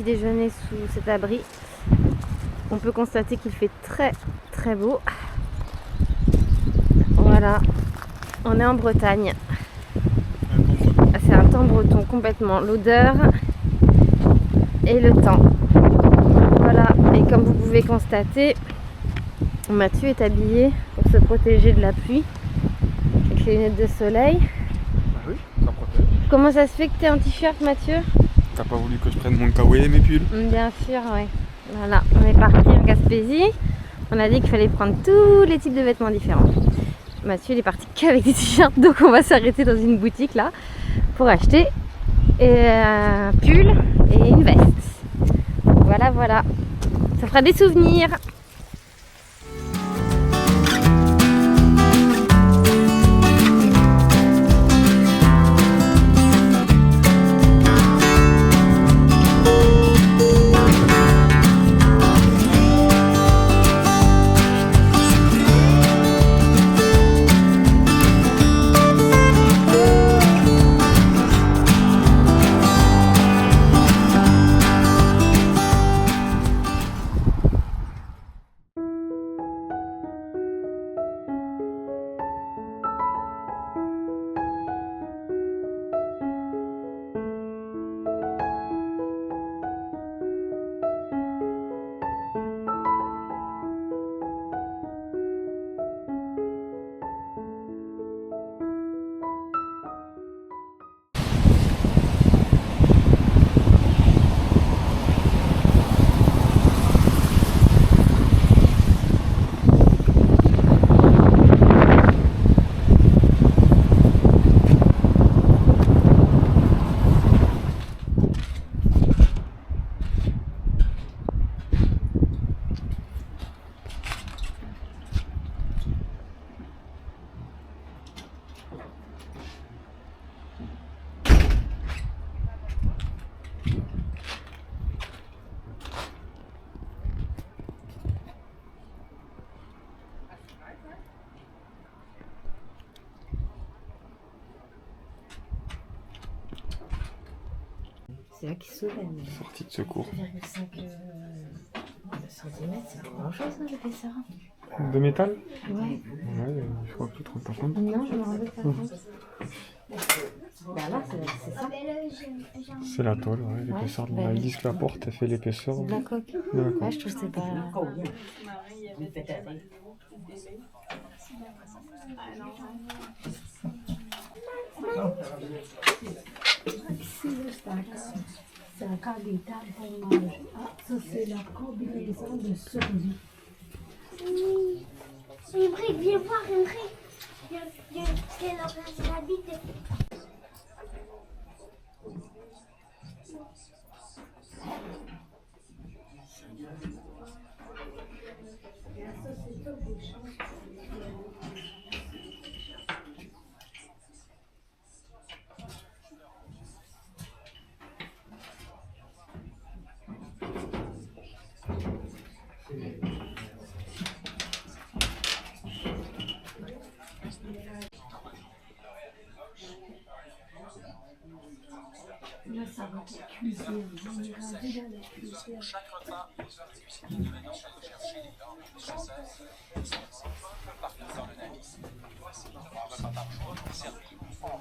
déjeuner sous cet abri. On peut constater qu'il fait très très beau. Voilà, on est en Bretagne. C'est un temps breton complètement. L'odeur et le temps. Voilà, et comme vous pouvez constater, Mathieu est habillé pour se protéger de la pluie avec les lunettes de soleil. Ah oui, ça protège. Comment ça se fait que tu es en t-shirt, Mathieu? T'as pas voulu que je prenne mon kawaii et mes pulls? Bien sûr, oui. Voilà, on est parti en Gaspésie. On a dit qu'il fallait prendre tous les types de vêtements différents. Mathieu il est parti qu'avec des t-shirts, donc on va s'arrêter dans une boutique là pour acheter un pull et une veste. Voilà, voilà. Ça fera des souvenirs. C'est là qu'il sauve. Sortie de secours. 2,5 cm, c'est pas grand chose l'épaisseur. De métal? Ouais. Ouais, je crois que tu te rends pas compte. Non, je me rendais pas compte. Bah là, c'est ça. C'est la tôle, ouais, l'épaisseur de la. Ils disent que la porte elle fait l'épaisseur De la coque. de la coque. Ouais, je trouve que c'est pas. C'est un cas d'état pour manger. Ah, ça c'est la combinaison de survie. Oui. Emric, viens voir, Emric. Viens dans la bite. Là, ça va être cuisine. On est rendu dans la cuisine. Chaque repas, aux heures difficiles de réveillance, chercher les dents des chasseurs, partout dans le navire. Voici un repas par jour servi en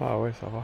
Ah ouais, ça va.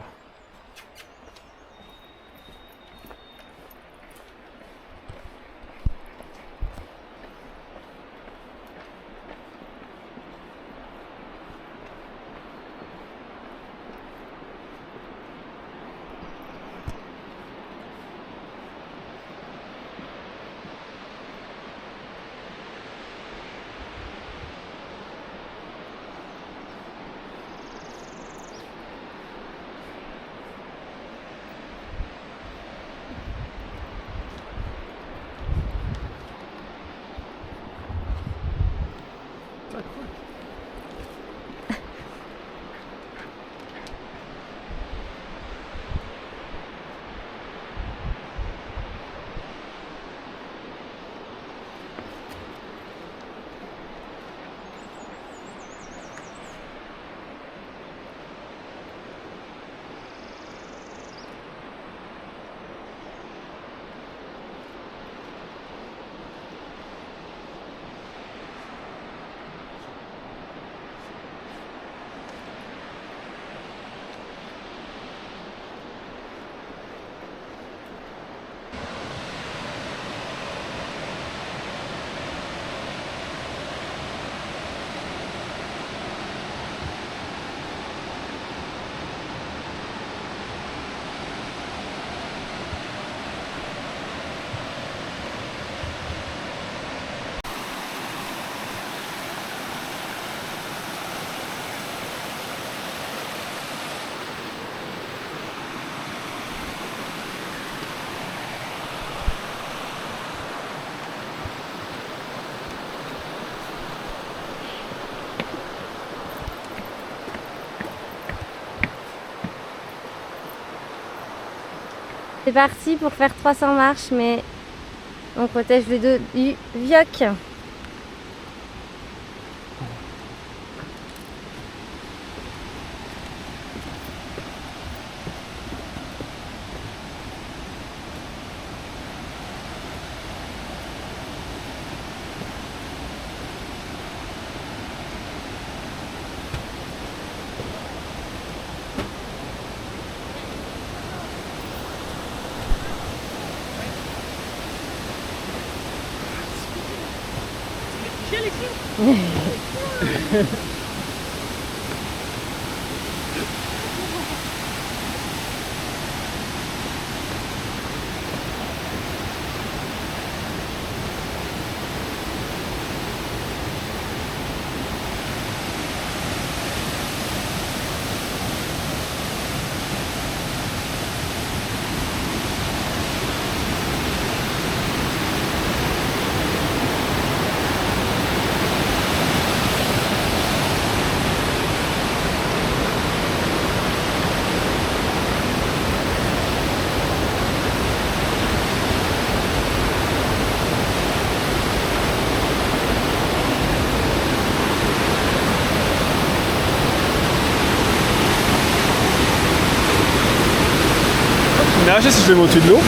C'est parti pour faire 300 marches, mais on protège le dos du vioc. Nager si je vais au-dessus de l'eau.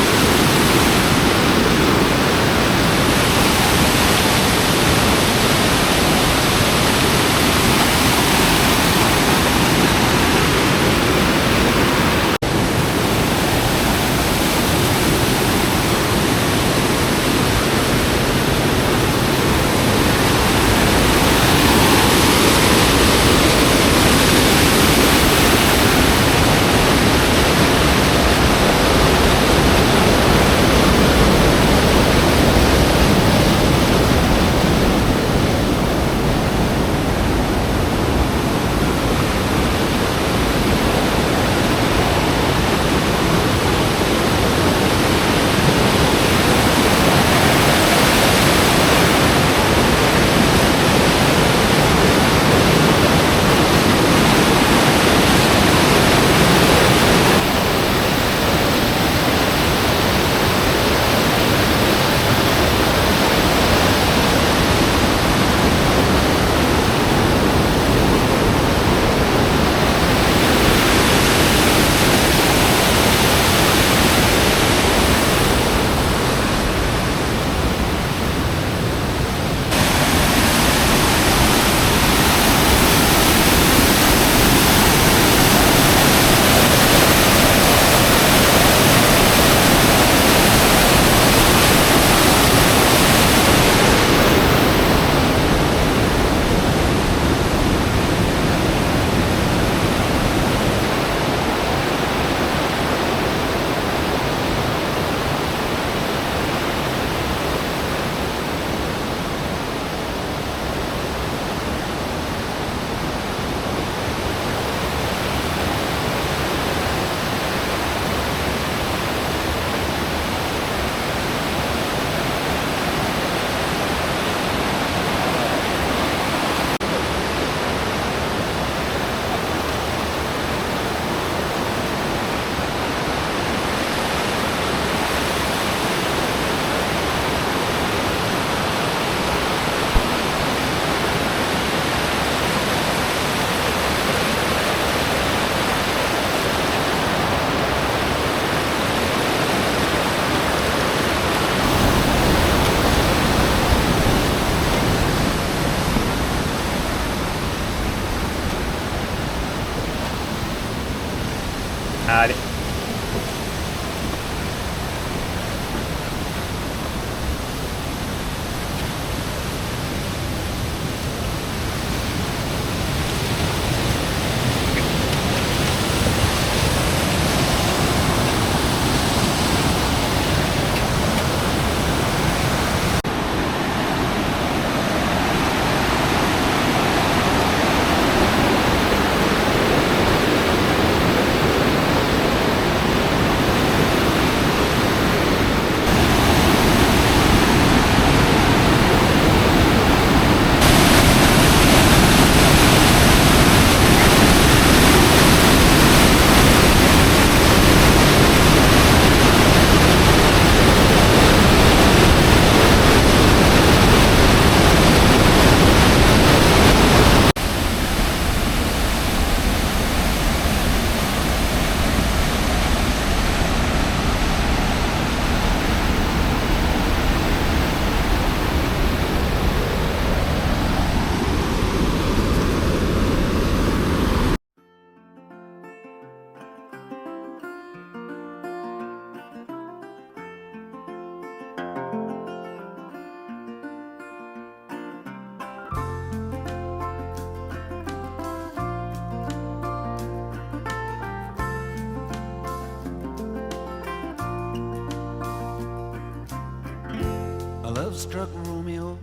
love-struck Romeo,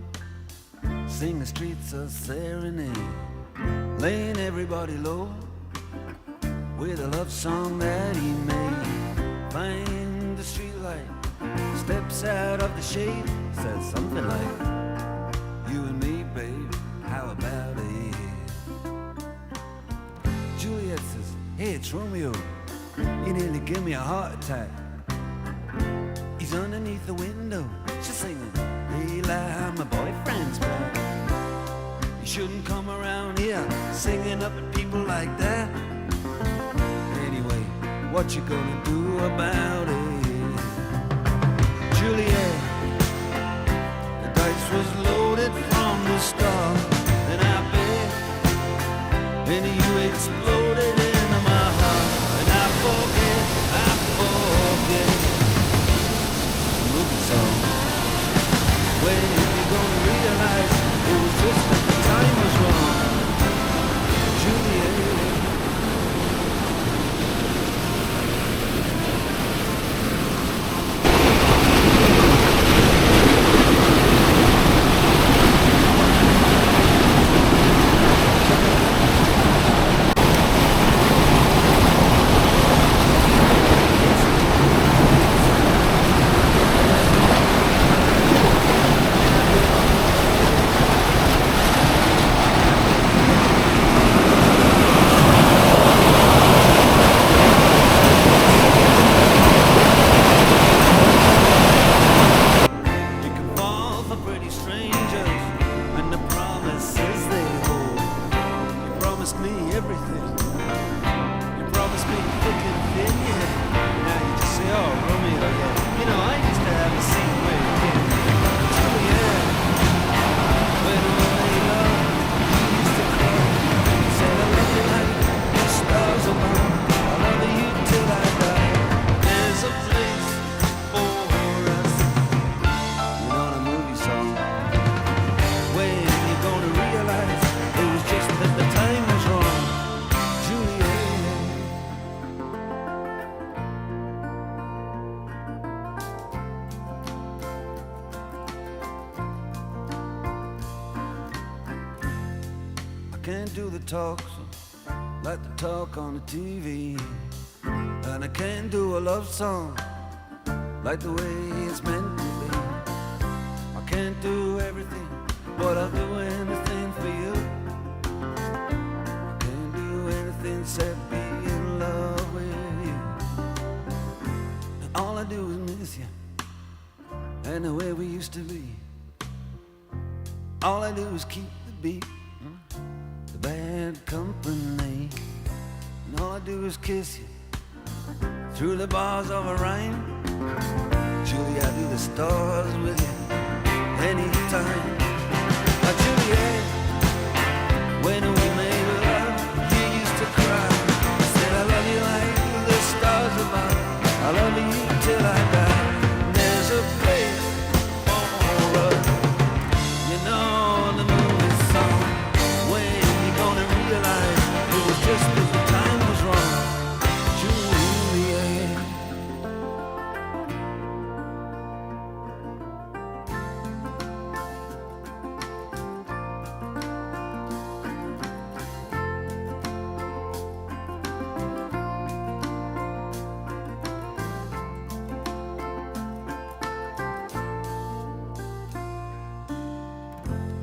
sing the streets a serenade, laying everybody low with a love song that he made. Find the streetlight, steps out of the shade, says something like, you and me, babe, how about it? Juliet says, hey, it's Romeo, you nearly give me a heart attack. He's underneath the window, she's singing, hey, my boyfriend's back. You shouldn't come around here singing up at people like that. Anyway, what you gonna do about it? Juliet, the dice was loaded from the start, and I bet, and you exploded into my heart, and I forget the movie song. When you gonna realize it was just that the time was wrong, Juliet? Can't do the talks like the talk on the TV, and I can't do a love song like the way it's meant to be. I can't do everything, but I'll do anything for you. I can't do anything except be in love with you. And all I do is miss you, and the way we used to be. All I do is keep the beat, bad company, and all I do is kiss you through the bars of a rhyme. Julie, I do the stars with you anytime. Juliet, when we made love, you used to cry. I said I love you like the stars above. I love you till I die. There's a place for us, you know the movie song. Realize it was just that the time was wrong, Juliet.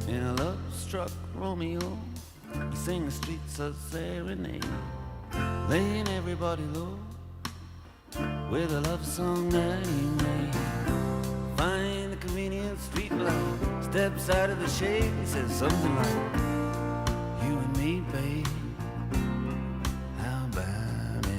In a love-struck Romeo, he sang the streets a serenade, laying everybody low with a love song that he made. Find a convenient street light, steps out of the shade, he says something like, you and me, babe, how about it?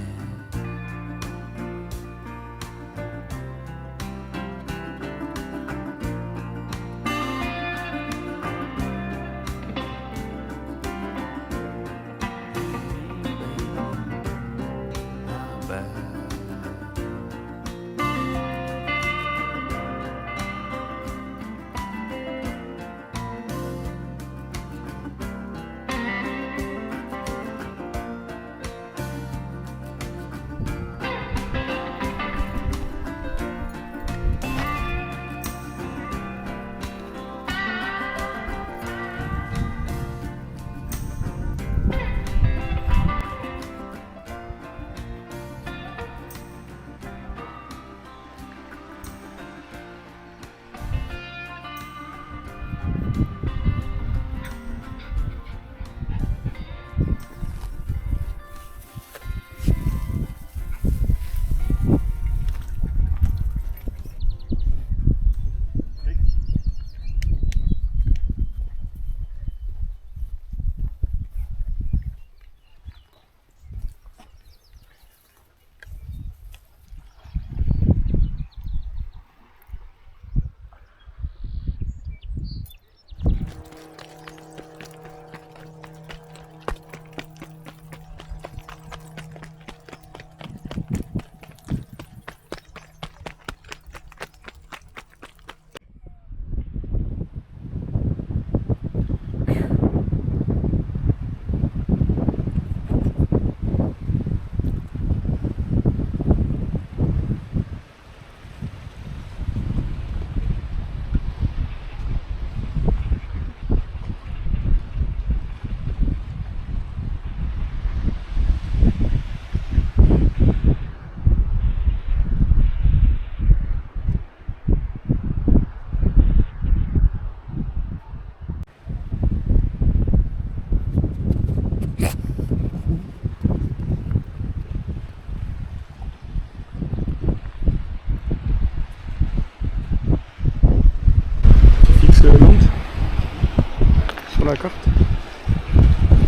Sur la carte.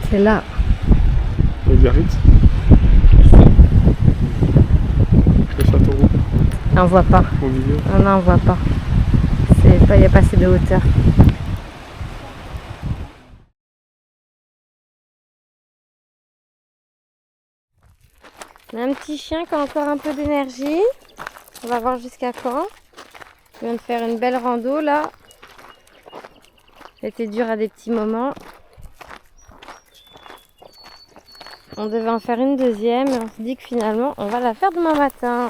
C'est là. Le Biarritz. Le Châteauroux. On voit pas. Au milieu. Ah non, on voit pas. Il n'y a pas assez de hauteur. On a un petit chien qui a encore un peu d'énergie. On va voir jusqu'à quand. Il vient de faire une belle rando là. C'était dur à des petits moments. On devait en faire une deuxième et on se dit que finalement on va la faire demain matin.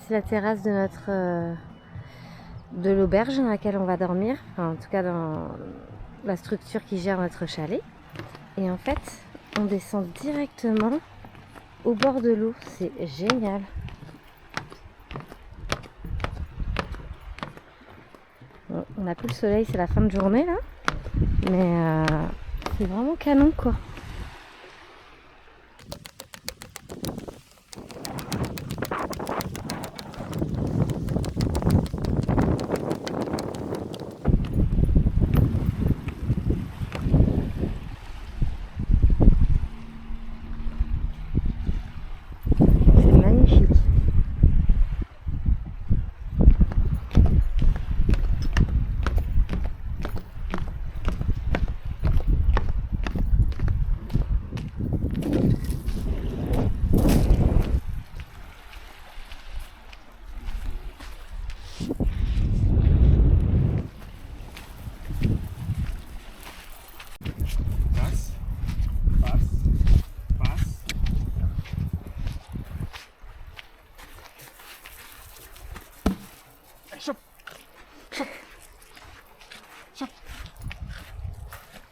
C'est la terrasse de de l'auberge dans laquelle on va dormir, enfin, en tout cas dans la structure qui gère notre chalet. Et en fait, on descend directement au bord de l'eau, c'est génial. Bon, on n'a plus le soleil, c'est la fin de journée là, mais c'est vraiment canon quoi.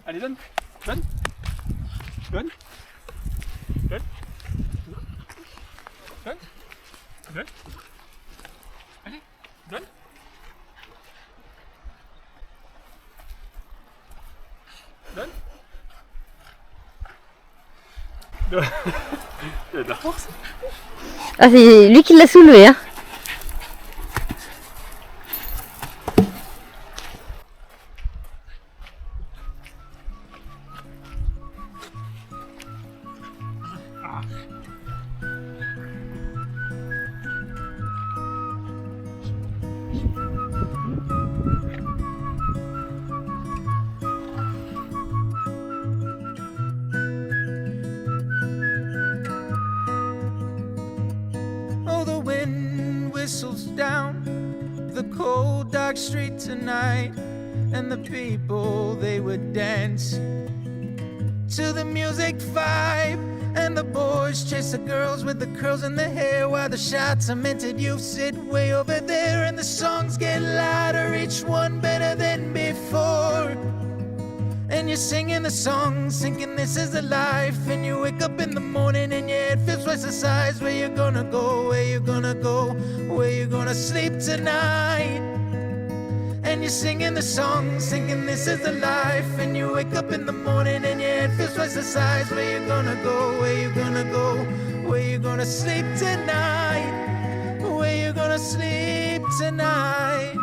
Allez, donne. Donne. Donne. Donne. Donne. Donne. Allez, donne. Donne. Donne. Il y a de la force. Ah, c'est lui qui l'a soulevé, hein. Whistles down the cold dark street tonight, and the people they would dance to the music vibe, and the boys chase the girls with the curls in their hair, while the shots cemented youth sit way over there, and the songs get louder, each one better than before. And you're singing the song, thinking this is the life. And you wake up in the morning and your head feels twice the size. Where you gonna go, where you gonna go, where you gonna sleep tonight? And you're singing the song, thinking this is the life. And you wake up in the morning and your head feels twice the size. Where you gonna go, where you gonna go, where you gonna sleep tonight? Where you gonna sleep tonight?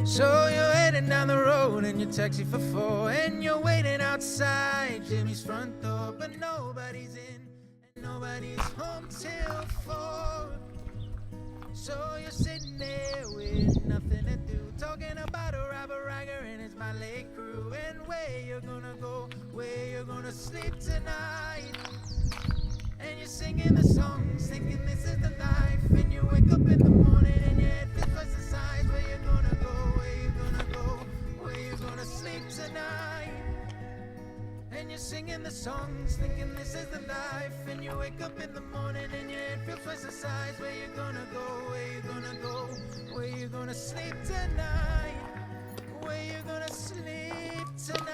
So you're heading down the road in your taxi for 4, and you're waiting outside Jimmy's front door, but nobody's in and nobody's home till 4. So you're sitting there with nothing to do, talking about a robber Riger and his Malay crew, and where where you're gonna go, where you're gonna sleep tonight. And you're singing the songs, thinking this is the life. And you wake up in the morning and your head feels twice the size. Where you're gonna go, where you're gonna go, where you're gonna sleep tonight. And you're singing the songs, thinking this is the life. And you wake up in the morning and your head feels twice the size. Where you gonna go, where you gonna go, where you gonna sleep tonight. Where you gonna sleep tonight.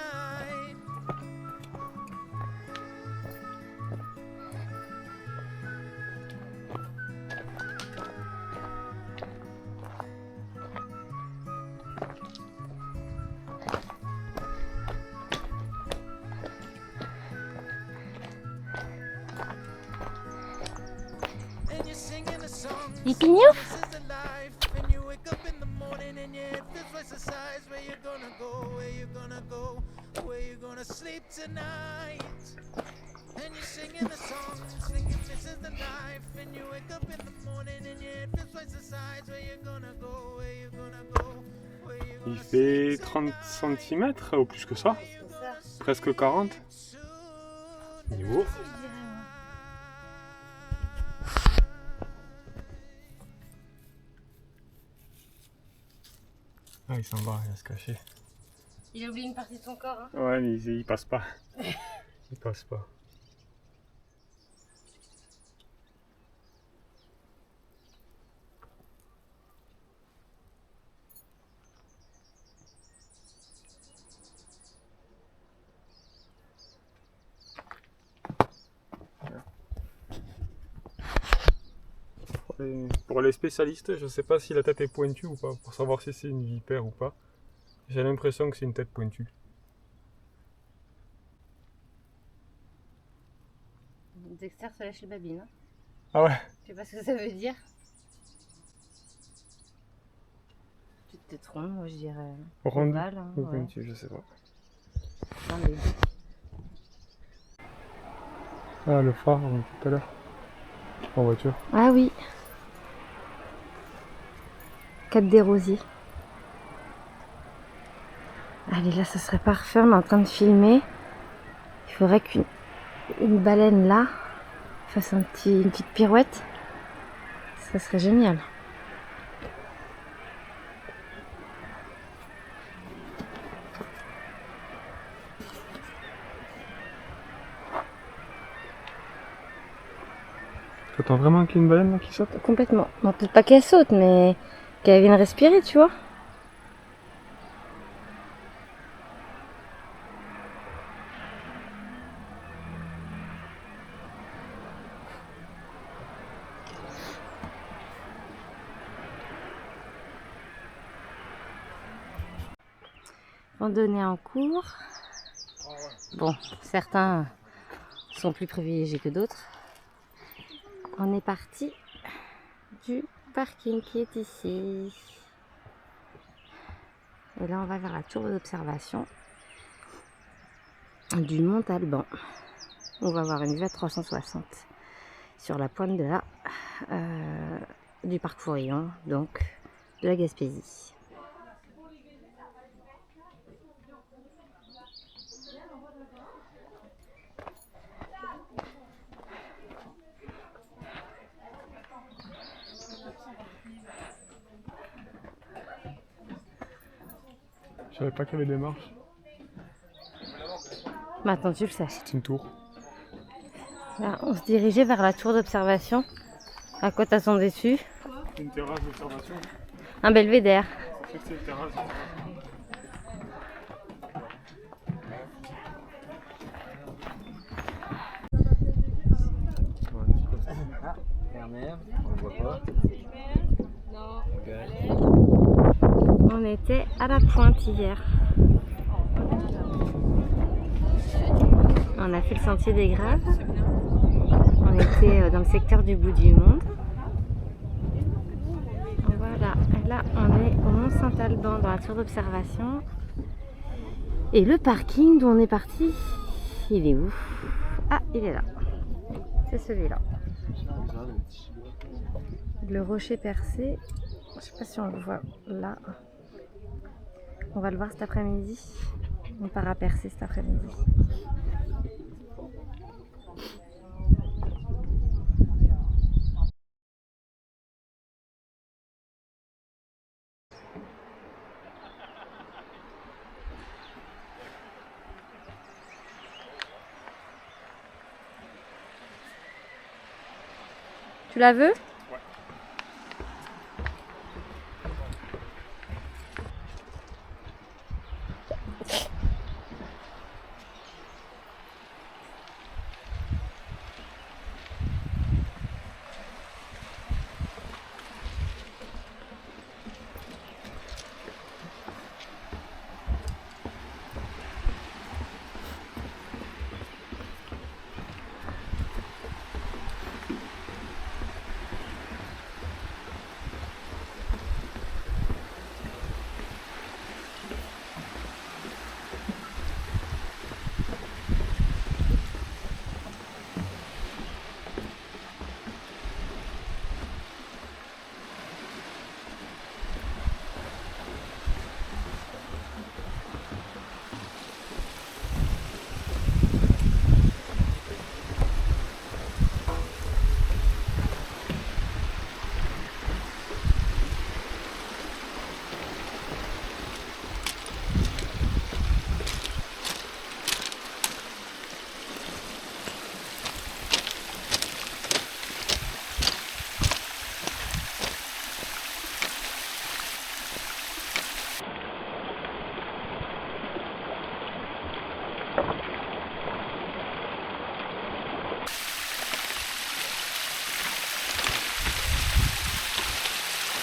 Il pignon? Il fait 30 cm ou plus que ça. Presque 40. Niveau. Ah, il s'en va, il va se cacher. Il a oublié une partie de son corps. Hein. Ouais, mais il passe pas. Il passe pas. Pour les spécialistes, je sais pas si la tête est pointue ou pas, pour savoir si c'est une vipère ou pas. J'ai l'impression que c'est une tête pointue. Dexter se lèche les babines. Hein. Ah ouais? Je sais pas ce que ça veut dire. Petite tête ronde, moi je dirais. Ronde ovale, hein, ou ouais. pointue, je sais pas. Attendez. Ah, le phare, on était tout à l'heure. En voiture. Ah oui. Cap des Rosiers. Allez, là, ça serait parfait. On est en train de filmer. Il faudrait qu'une baleine là fasse une petite pirouette. Ça serait génial. T'attends vraiment qu'il y ait une baleine là, qui saute? Complètement. Bon, peut-être pas qu'elle saute, mais qu'elle vienne respirer, tu vois. Randonnée en cours. Bon, certains sont plus privilégiés que d'autres. On est parti du parking qui est ici. Et là, on va vers la tour d'observation du Mont Alban. On va avoir une vue à 360 sur la pointe de du parc Forillon, donc de la Gaspésie. Je savais pas qu'il y avait des marches. Maintenant, tu le sais. C'est une tour. Là, on se dirigeait vers la tour d'observation. À quoi t'attendais-tu? Une terrasse d'observation. Un belvédère. Ça fait que c'est une terrasse d'observation. On était à la pointe hier. On a fait le sentier des Graves. On était dans le secteur du bout du monde. Voilà, et là on est au Mont Saint-Alban dans la tour d'observation. Et le parking d'où on est parti, il est où? Ah, il est là. C'est celui-là. Le rocher percé. Je sais pas si on le voit là. On va le voir cet après-midi. On part à Percé cet après-midi. Tu la veux?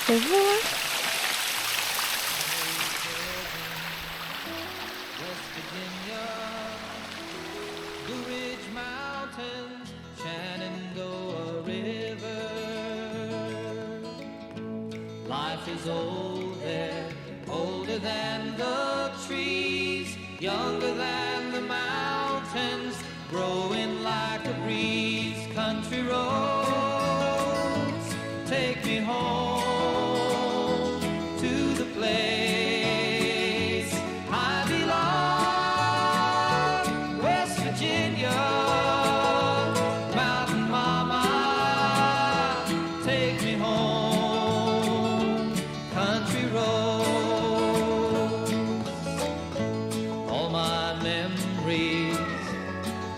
C'est beau, hein? West Virginia, Blue Ridge Mountains, Shenandoah River. Life is old there, older than the trees, younger than the mountains, growing like a breeze. Country roads, take me home.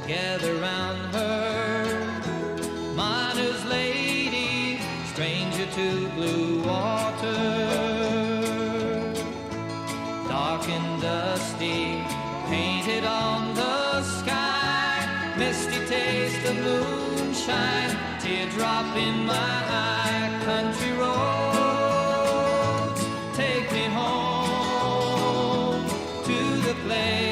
Gather round her, miner's lady, stranger to blue water. Dark and dusty, painted on the sky, misty taste of moonshine, teardrop in my eye. Country roads, take me home to the place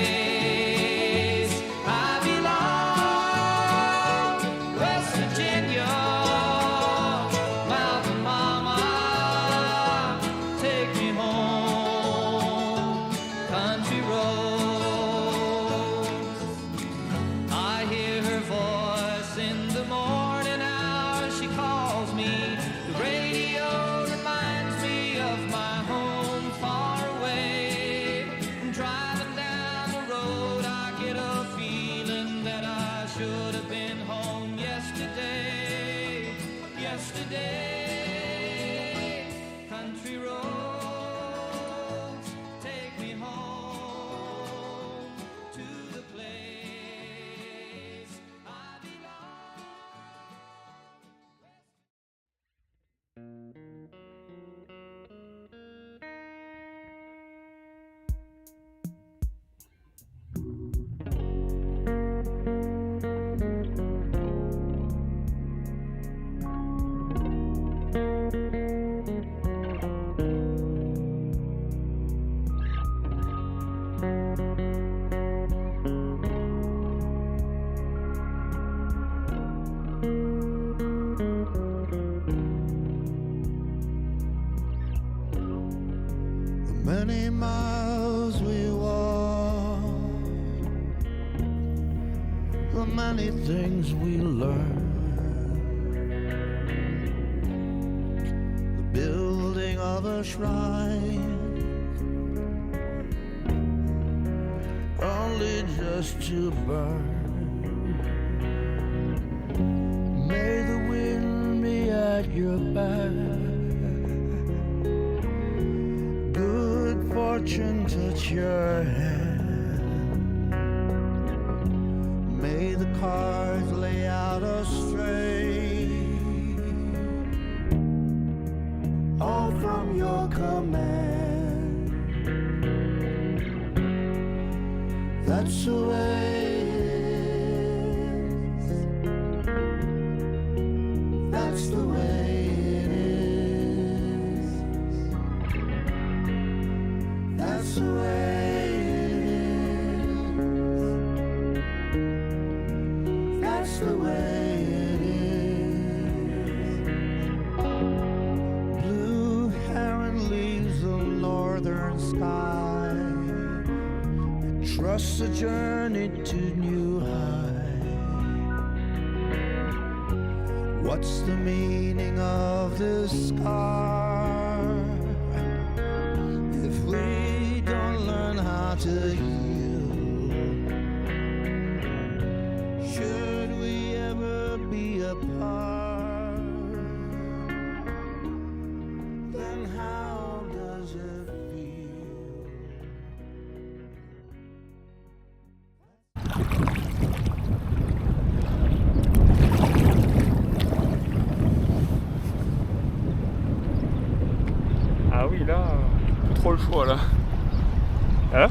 many miles we walk, the many things we learn, the building of a shrine, just to burn. May the wind be at your back. Good fortune touch your hand. May the cards lay out astray, all from your command. That's the way it is. That's the way it is. That's the way it is. That's the way it is. Blue heron leaves the northern sky. Trust the journey to new high. What's the meaning of this scar if we don't learn how to heal? Should we ever be apart, then how does it feel? Ah oui, là, trop le choix là. Hein?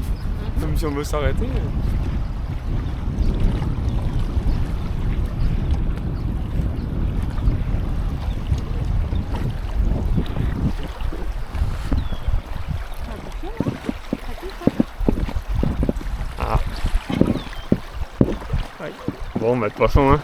Même si on veut s'arrêter. Ah. Ouais. Bon, bah de toute façon, hein.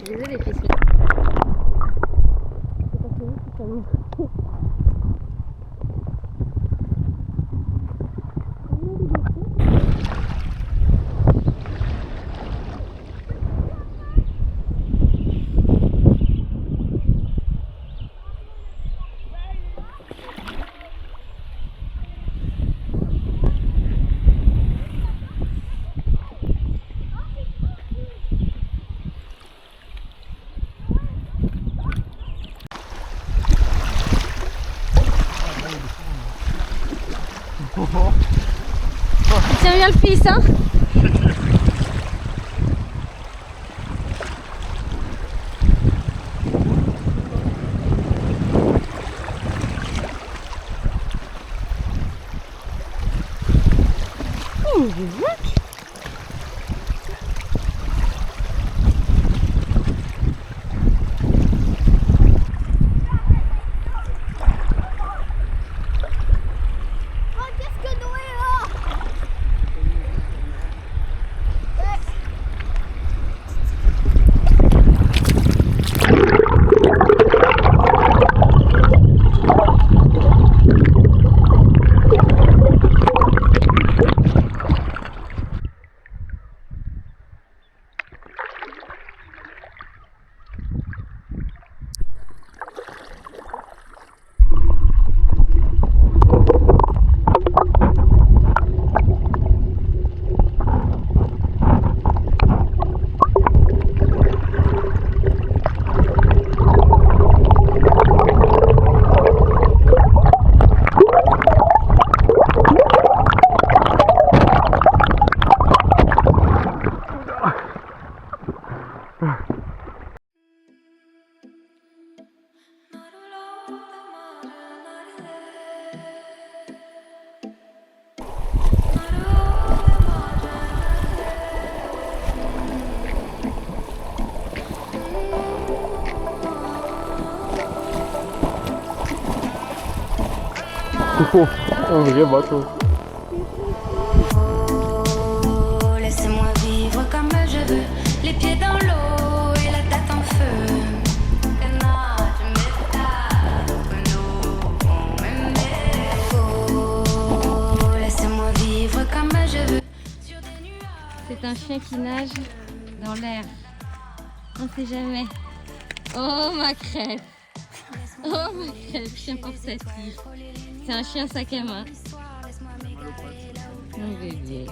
Désolée, fils. Tiens bien le fils, hein. Un vrai bateau. Oh, laissez-moi vivre comme je veux, les pieds dans l'eau et la tête en feu. Oh, laissez-moi vivre comme je veux. C'est un chien qui nage dans l'air. On sait jamais. Oh ma crêpe. Oh ma crêpe, chien portatif. C'est un chien sac à main. Mon bébé.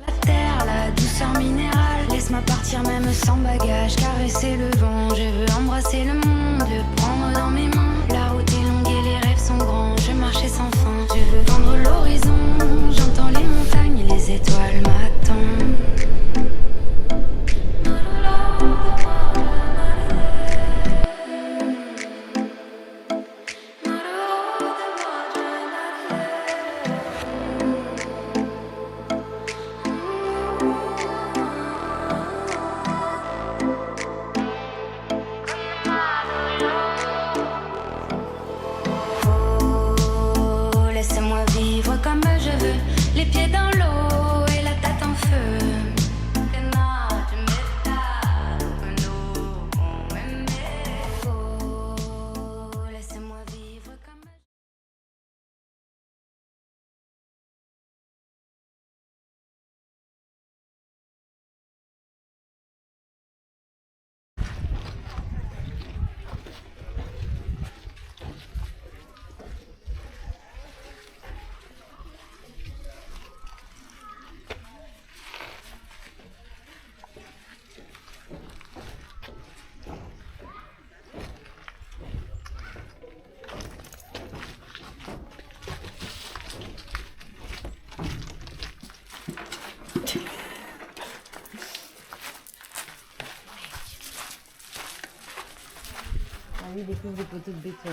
La terre, la douceur minérale, laisse-moi partir même sans bagage, caresser le vent, je veux embrasser le monde, le prendre dans mes mains. La route est longue et les rêves sont grands, je marchais sans fin, je veux vendre l'horizon, j'entends les montagnes, les étoiles m'attendent. Laissez-moi vivre comme je veux, les pieds dans l'eau et la tête en feu. Oh, laissez-moi vivre comme Ah, lui découvre des poteaux de béton.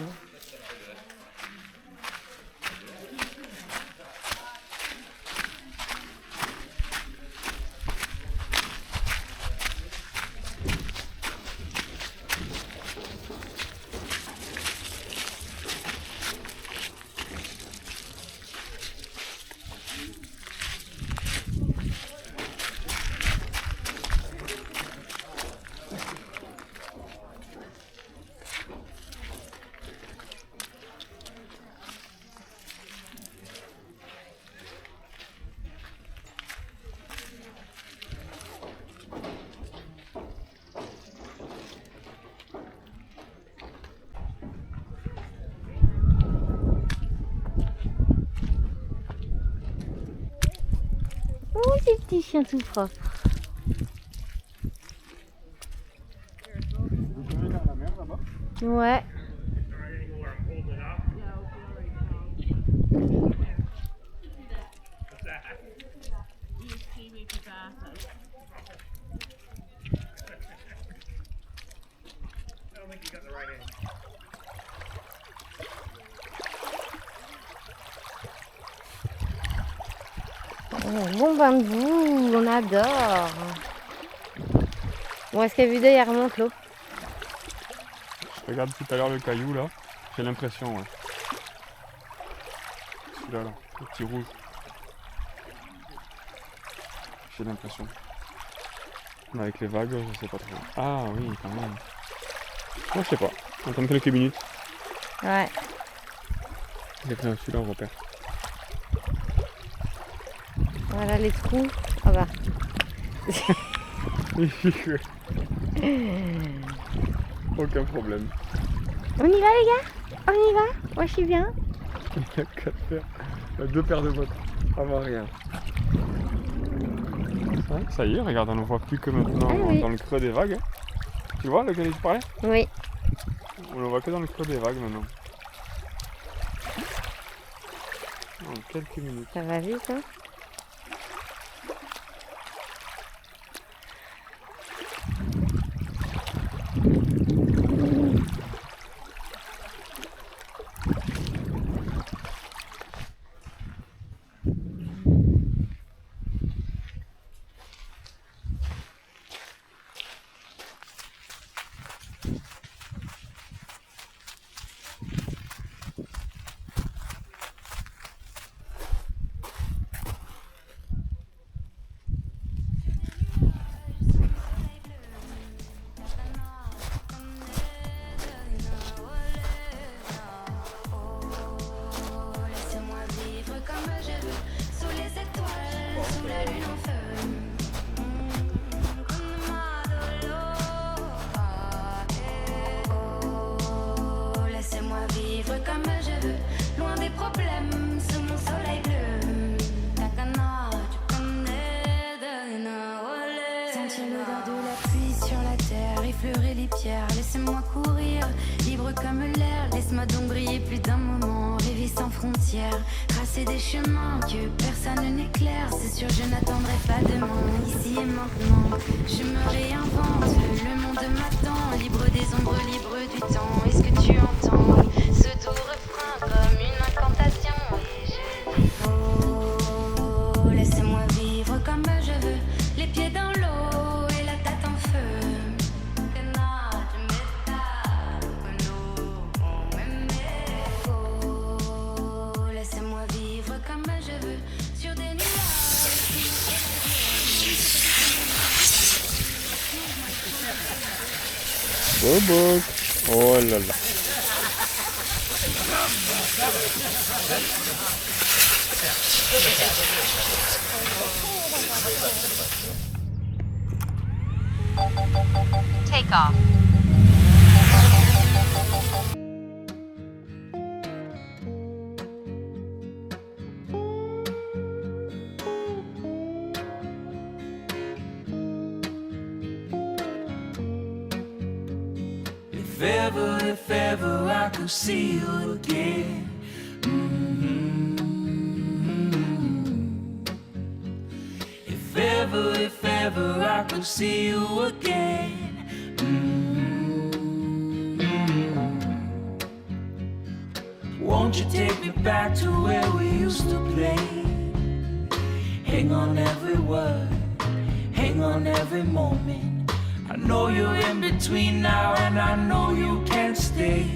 Oh, ces petits chiens tout propres. Ouais. Oh, bon bain de boue, on adore. Bon, est-ce qu'à vue d'œil, elle remonte l'eau? Je regarde tout à l'heure le caillou là. J'ai l'impression, ouais. Celui-là, là, le petit rouge. J'ai l'impression. Mais avec les vagues, je sais pas trop. Ah oui, quand même. Moi, je sais pas. On attend quelques minutes. Ouais. J'ai pris celui-là, on repère. Voilà les trous. Ah bah. Aucun problème. On y va les gars? On y va? Moi je suis bien. Il y a 4 paires. Il y a 2 paires de bottes. Avant rien. Ouais, ça y est, regarde, on ne voit plus que maintenant dans le creux des vagues. Tu vois lequel tu parlais? Oui. On ne voit que dans le creux des vagues maintenant. En quelques minutes. Ça va vite hein? sous la lune en feu. Oh, laissez-moi vivre comme je veux, loin des problèmes, sous mon soleil bleu. Takana, tu connais de sentir l'odeur de la pluie sur la terre, effleurer les pierres, laissez-moi courir, libre comme l'air, laisse-moi donc briller plus d'un moment, rêver sans frontières, tracer des chemins que personne n'éclaire, c'est sûr je n'attendrai pas demain, ici et maintenant, je me réinvente, le monde m'attend, libre des ombres, libre du temps, est-ce que tu entends ce doux refrain comme une incantation, et je dis oh, laissez-moi vivre comme je veux, les pieds dans l'eau et la tête en feu. Oh, laissez-moi vivre comme je veux, sur des nuages. Bobo. Oh là là. Take off. If ever I could see you again. If ever I could see you again. Won't you take me back to where we used to play? Hang on every word, hang on every moment. I know you're in between now and I know you can't stay.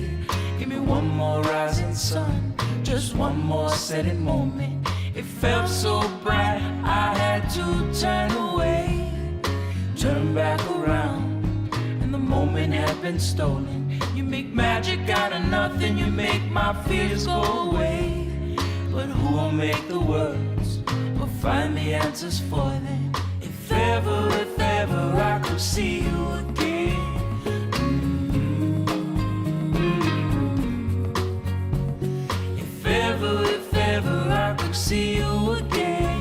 Give me one more rising sun, just one more setting moment. It felt so bright, I had to turn away. Turn back around, and the moment had been stolen. You make magic out of nothing, you make my fears go away. But who will make the words, or find the answers for them? If ever I could see you again. If ever I could see you again.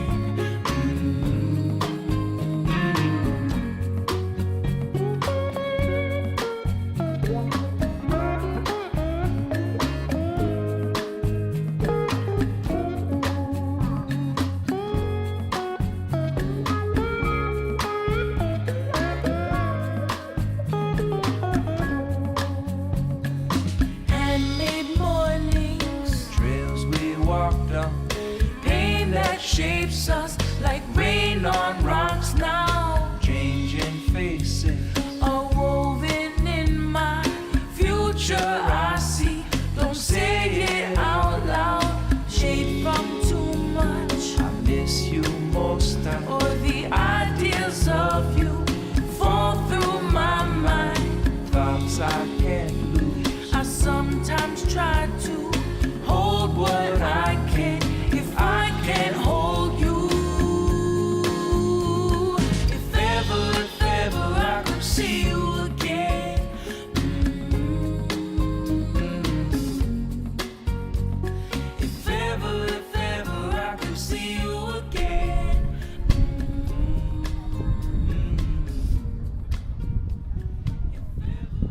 Shapes us like rain on rocks now. Changing faces are woven in my future. I see, don't say it out loud. Shade from too much. I miss you most times. Or the ideas of you fall through my mind. Thoughts I can't lose. I sometimes try to hold what I can. If I can't hold you, if ever I could see you again. If ever I could see you again.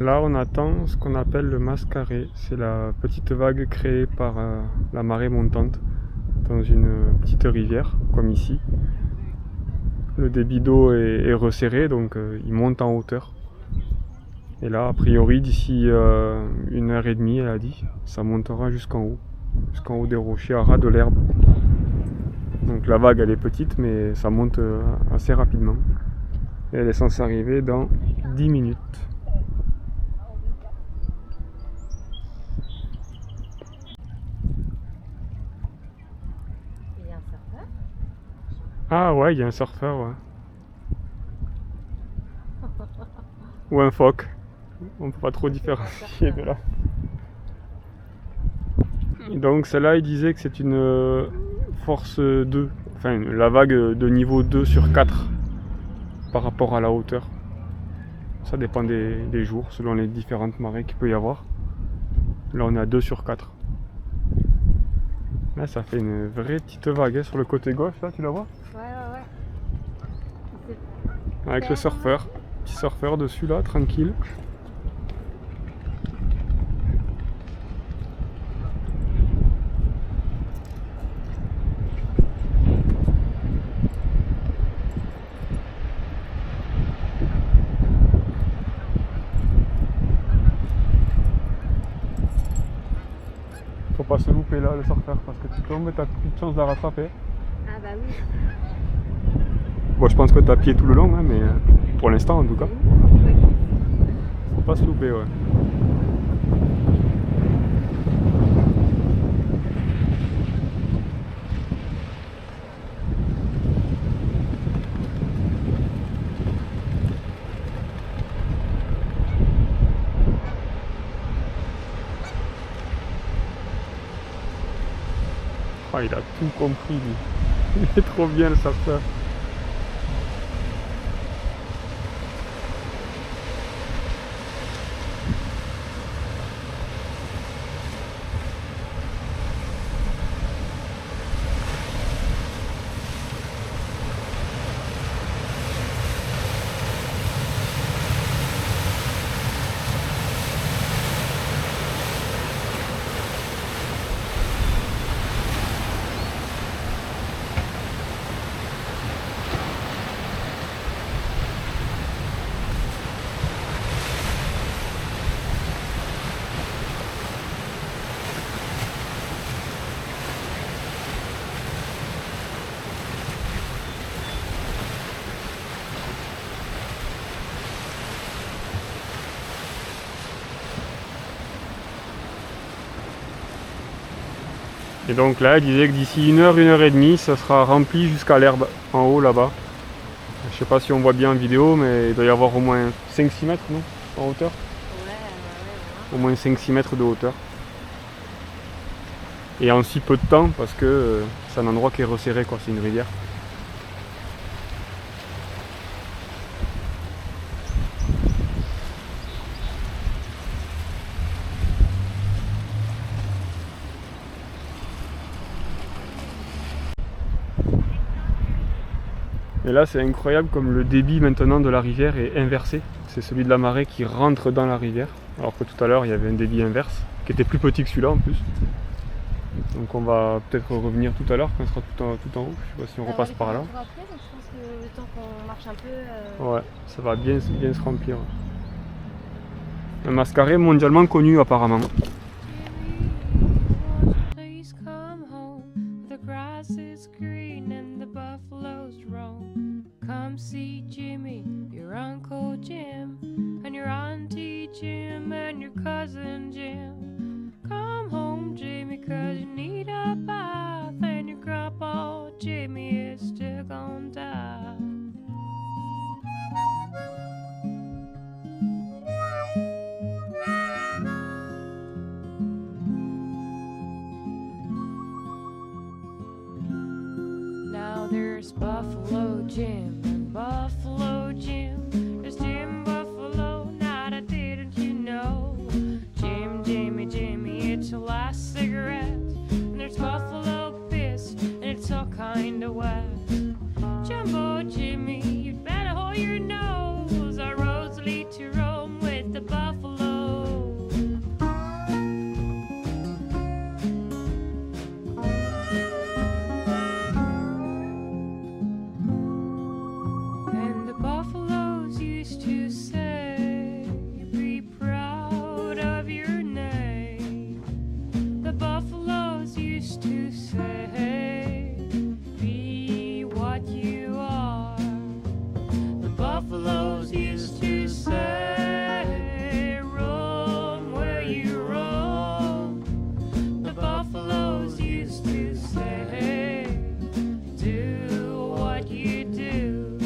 Là, on attend ce qu'on appelle le mascaré. C'est la petite vague créée par la marée montante dans une petite rivière, comme ici. Le débit d'eau est resserré, donc il monte en hauteur. Et là, a priori, d'ici 1h30, elle a dit, ça montera jusqu'en haut des rochers, à ras de l'herbe. Donc la vague, elle est petite, mais ça monte assez rapidement. Et elle est censée arriver dans 10 minutes. Ah ouais, il y a un surfeur, ouais. Ou un phoque. On peut pas trop différencier de là. Et donc celle-là, il disait que c'est une force 2, enfin la vague de niveau 2 sur 4 par rapport à la hauteur. Ça dépend des jours, selon les différentes marées qu'il peut y avoir. Là on est à 2 sur 4. Là ça fait une vraie petite vague hein, sur le côté gauche, là tu la vois? Ouais. Avec le surfeur. Petit surfeur dessus là, tranquille. Faut pas se louper là le surfeur parce que tu tombes et t'as plus de chance de la rattraper. Ah bah oui. Bon je pense que t'as pied tout le long hein, mais pour l'instant en tout cas. Faut pas se louper ouais. Oh, il a tout compris lui. Il est trop bien le surfeur. Et donc là, il disait que d'ici 1 heure, 1 heure et demie, ça sera rempli jusqu'à l'herbe, en haut là-bas. Je sais pas si on voit bien en vidéo, mais il doit y avoir au moins 5-6 mètres, non? En hauteur? Ouais. Au moins 5-6 mètres de hauteur. Et en si peu de temps, parce que c'est un endroit qui est resserré, quoi, c'est une rivière. Et là c'est incroyable comme le débit maintenant de la rivière est inversé. C'est celui de la marée qui rentre dans la rivière. Alors que tout à l'heure il y avait un débit inverse, qui était plus petit que celui-là en plus. Donc on va peut-être revenir tout à l'heure quand on sera tout en haut. Je sais pas si on repasse par là. Après, donc je pense que le temps qu'on marche un peu... Ouais, ça va bien se remplir. Un mascaré mondialement connu apparemment. Come see Jimmy, your Uncle Jim, and your Auntie Jim, and your cousin Jim. Come home, Jimmy, 'cause you need a bath, and your grandpa Jimmy is still gonna die. Now there's Buffalo Jim and Buffalo Jim. There's Jim Buffalo, now that didn't you know? Jim, Jimmy, Jimmy, it's your last cigarette. And there's Buffalo Piss, and it's all kinda wet. Jumbo Jimmy, you'd better hold your nose. Our roads lead to Rome with the buffalo. And the buffaloes used to say, be proud of your name. The buffaloes used to say, be what you are. The buffaloes used to say, roam where you roam. The buffaloes used to say, do what you do.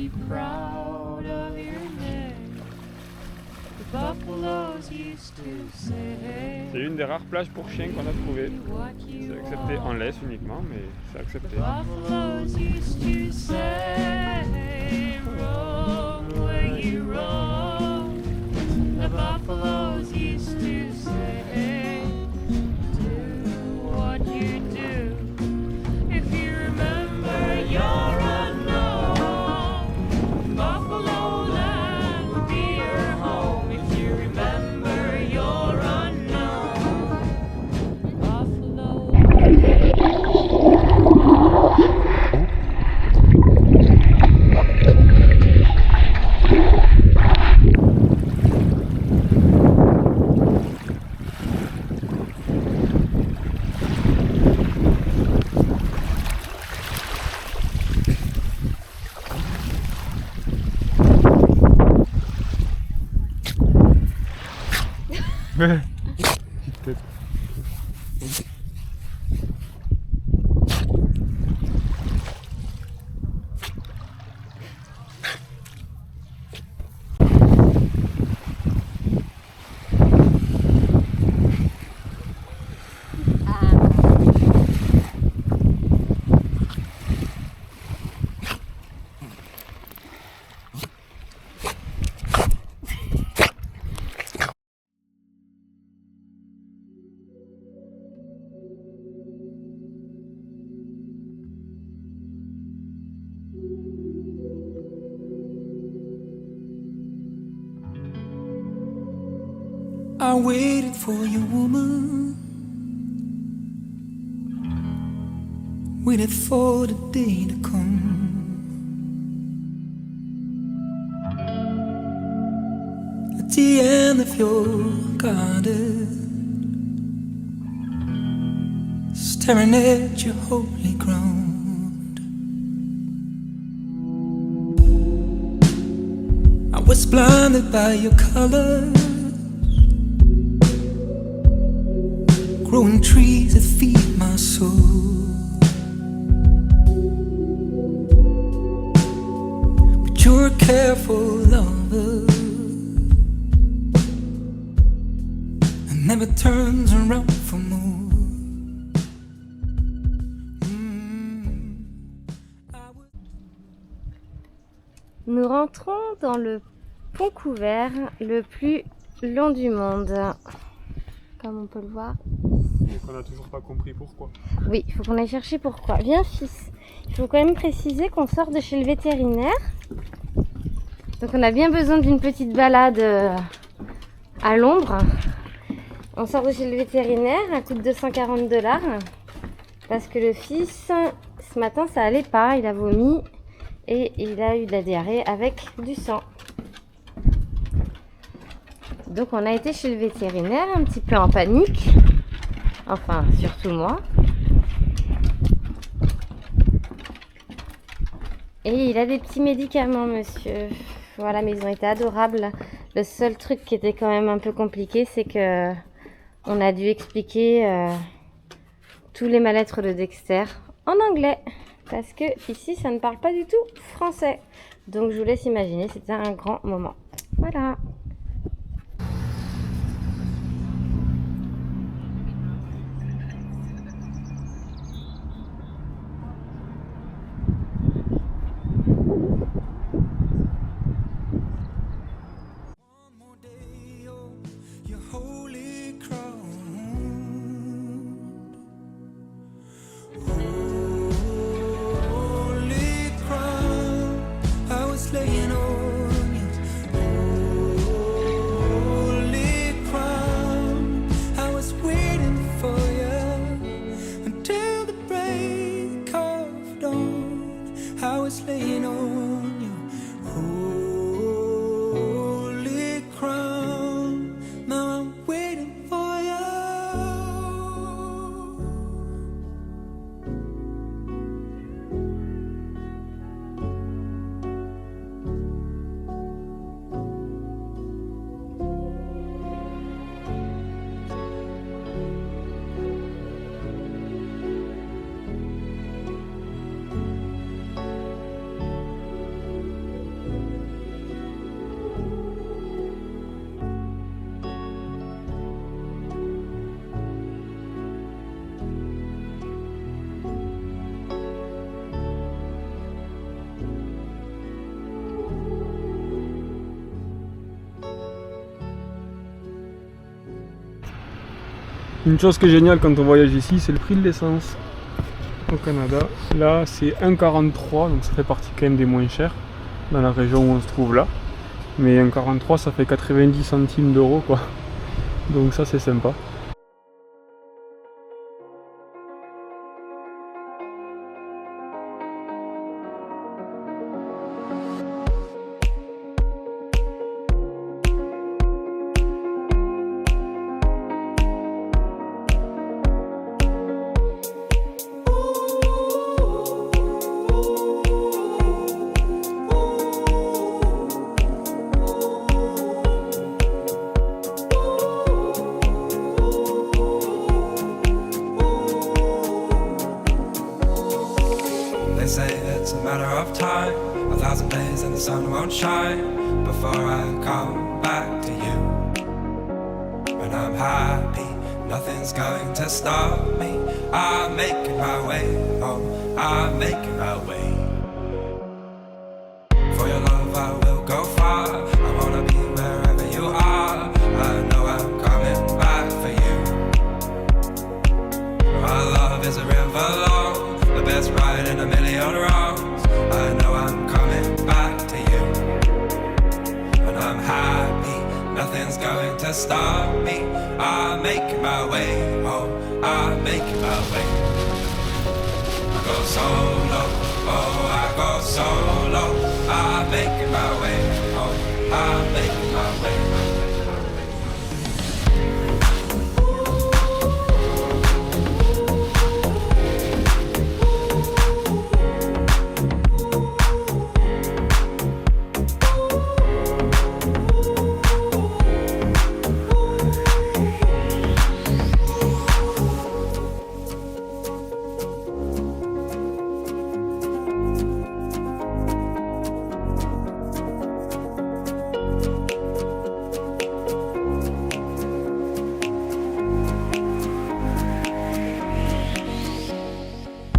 be proud of your name. The buffaloes used to say. C'est une des rares plages pour chiens qu'on a trouvées. C'est accepté en laisse uniquement, mais c'est accepté. Buffaloes used to say, roam where you roam. The buffaloes used to say, do what you do. If you remember your unknown, Buffalo Land will be your home. If you remember your unknown, Buffalo. Petite tête. I waited for you, woman. Waited for the day to come. At the end of your garden, staring at your holy ground. I was blinded by your colors, growing trees that feed my soul. But you're a careful lover and never turns around for more. Nous rentrons dans le pont couvert le plus long du monde. Comme on peut le voir. Et qu'on n'a toujours pas compris pourquoi. Oui, il faut qu'on aille chercher pourquoi. Viens fils. Il faut quand même préciser qu'on sort de chez le vétérinaire. Donc on a bien besoin d'une petite balade à l'ombre. On sort de chez le vétérinaire, un coût de $240. Parce que le fils, ce matin ça allait pas, il a vomi et il a eu de la diarrhée avec du sang. Donc on a été chez le vétérinaire un petit peu en panique, enfin surtout moi. Et il a des petits médicaments monsieur, voilà, mais ils ont été adorables. Le seul truc qui était quand même un peu compliqué, c'est que on a dû expliquer tous les mal-être de Dexter en anglais. Parce que ici ça ne parle pas du tout français. Donc je vous laisse imaginer, c'était un grand moment. Voilà. Laying on you, Une chose qui est géniale quand on voyage ici, c'est le prix de l'essence au Canada. Là, c'est 1,43, donc ça fait partie quand même des moins chers dans la région où on se trouve là. Mais 1,43, ça fait 90 centimes d'euros, quoi. Donc ça, c'est sympa. They say it's a matter of time, 1,000 days and the sun won't shine before I come back to you. When I'm happy, nothing's going to stop me. I'm making my way home, I'm making my way. For your love I will go far, I wanna be wherever you are. I know I'm coming back for you. Our love is a river long, the best ride in a million wrongs. I know I'm coming back to you. When I'm happy, nothing's going to stop me. I'm making my way home, I'm making my way. I go solo, oh I go solo. I'm making my way home, I'm making